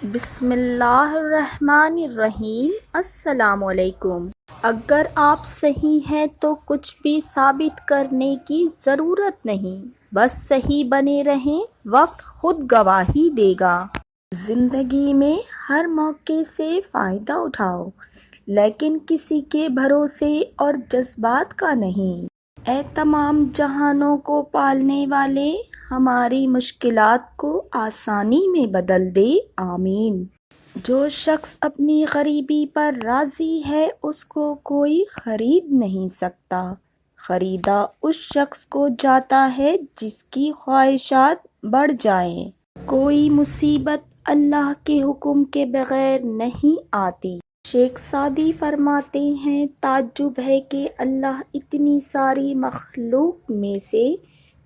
بسم اللہ الرحمن الرحیم۔ السلام علیکم۔ اگر آپ صحیح ہیں تو کچھ بھی ثابت کرنے کی ضرورت نہیں، بس صحیح بنے رہیں، وقت خود گواہی دے گا۔ زندگی میں ہر موقع سے فائدہ اٹھاؤ، لیکن کسی کے بھروسے اور جذبات کا نہیں۔ اے تمام جہانوں کو پالنے والے، ہماری مشکلات کو آسانی میں بدل دے، آمین۔ جو شخص اپنی غریبی پر راضی ہے اس کو کوئی خرید نہیں سکتا۔ خریدا اس شخص کو جاتا ہے جس کی خواہشات بڑھ جائیں۔ کوئی مصیبت اللہ کے حکم کے بغیر نہیں آتی۔ شیخ سعدی فرماتے ہیں، تعجب ہے کہ اللہ اتنی ساری مخلوق میں سے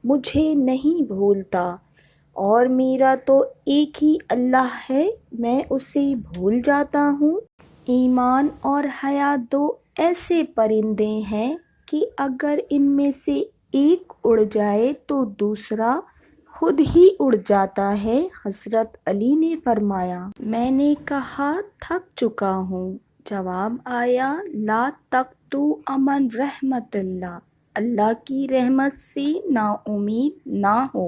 مجھے نہیں بھولتا، اور میرا تو ایک ہی اللہ ہے، میں اسے بھول جاتا ہوں۔ ایمان اور حیا دو ایسے پرندے ہیں کہ اگر ان میں سے ایک اڑ جائے تو دوسرا خود ہی اڑ جاتا ہے۔ حضرت علی نے فرمایا، میں نے کہا تھک چکا ہوں، جواب آیا، لا تقنطوا من رحمت اللہ، اللہ کی رحمت سے نا امید نہ ہو۔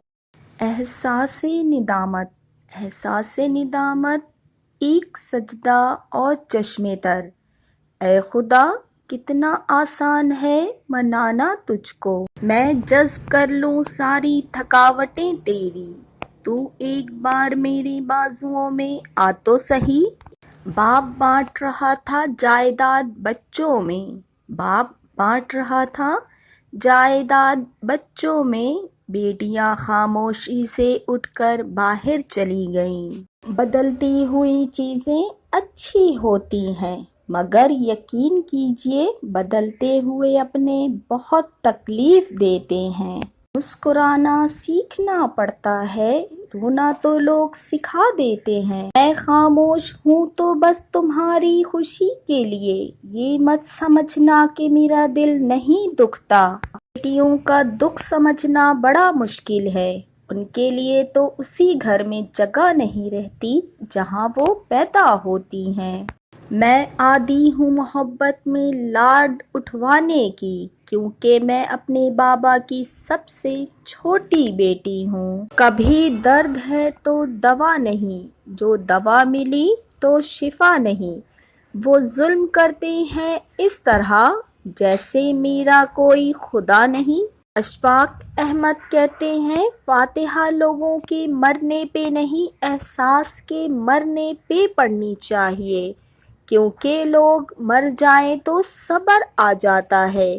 احساس ندامت۔ احساس ندامت، ایک سجدہ اور چشم تر۔ اے خدا، کتنا آسان ہے منانا تجھ کو، میں جذب کر لوں ساری تھکاوٹیں تیری، تو ایک بار میرے بازوؤں میں آ تو سہی۔ باپ بانٹ رہا تھا جائیداد بچوں میں، باپ بانٹ رہا تھا جائیداد بچوں میں، بیٹیاں خاموشی سے اٹھ کر باہر چلی گئیں۔ بدلتی ہوئی چیزیں اچھی ہوتی ہیں، مگر یقین کیجئے بدلتے ہوئے اپنے بہت تکلیف دیتے ہیں۔ مسکرانا سیکھنا پڑتا ہے، رونا تو لوگ سکھا دیتے ہیں۔ میں خاموش ہوں تو بس تمہاری خوشی کے لیے، یہ مت سمجھنا کہ میرا دل نہیں دکھتا۔ بیٹیوں کا دکھ سمجھنا بڑا مشکل ہے، ان کے لیے تو اسی گھر میں جگہ نہیں رہتی جہاں وہ پیدا ہوتی ہیں۔ میں عادی ہوں محبت میں لاڈ اٹھوانے کی، کیونکہ میں اپنے بابا کی سب سے چھوٹی بیٹی ہوں۔ کبھی درد ہے تو دوا نہیں، جو دوا ملی تو شفا نہیں۔ وہ ظلم کرتے ہیں اس طرح جیسے میرا کوئی خدا نہیں۔ اشفاق احمد کہتے ہیں، فاتحہ لوگوں کے مرنے پہ نہیں، احساس کے مرنے پہ پڑھنی چاہیے، کیونکہ لوگ مر جائیں تو صبر آ جاتا ہے،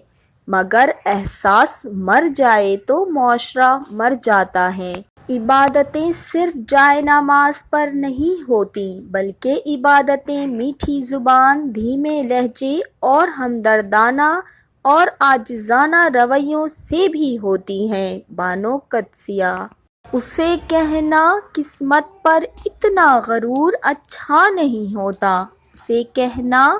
مگر احساس مر جائے تو معاشرہ مر جاتا ہے۔ عبادتیں صرف جائے نماز پر نہیں ہوتی، بلکہ عبادتیں میٹھی زبان، دھیمے لہجے اور ہمدردانہ اور عاجزانہ رویوں سے بھی ہوتی ہیں۔ بانو قدسیہ۔ اسے کہنا قسمت پر اتنا غرور اچھا نہیں ہوتا، اسے کہنا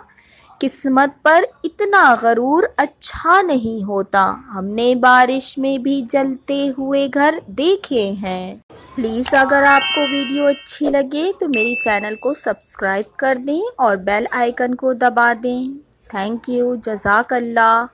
قسمت پر اتنا غرور اچھا نہیں ہوتا۔ ہم نے بارش میں بھی جلتے ہوئے گھر دیکھے ہیں۔ پلیز اگر آپ کو ویڈیو اچھی لگے تو میری چینل کو سبسکرائب کر دیں اور بیل آئیکن کو دبا دیں۔ تھینک یو، جزاک اللہ۔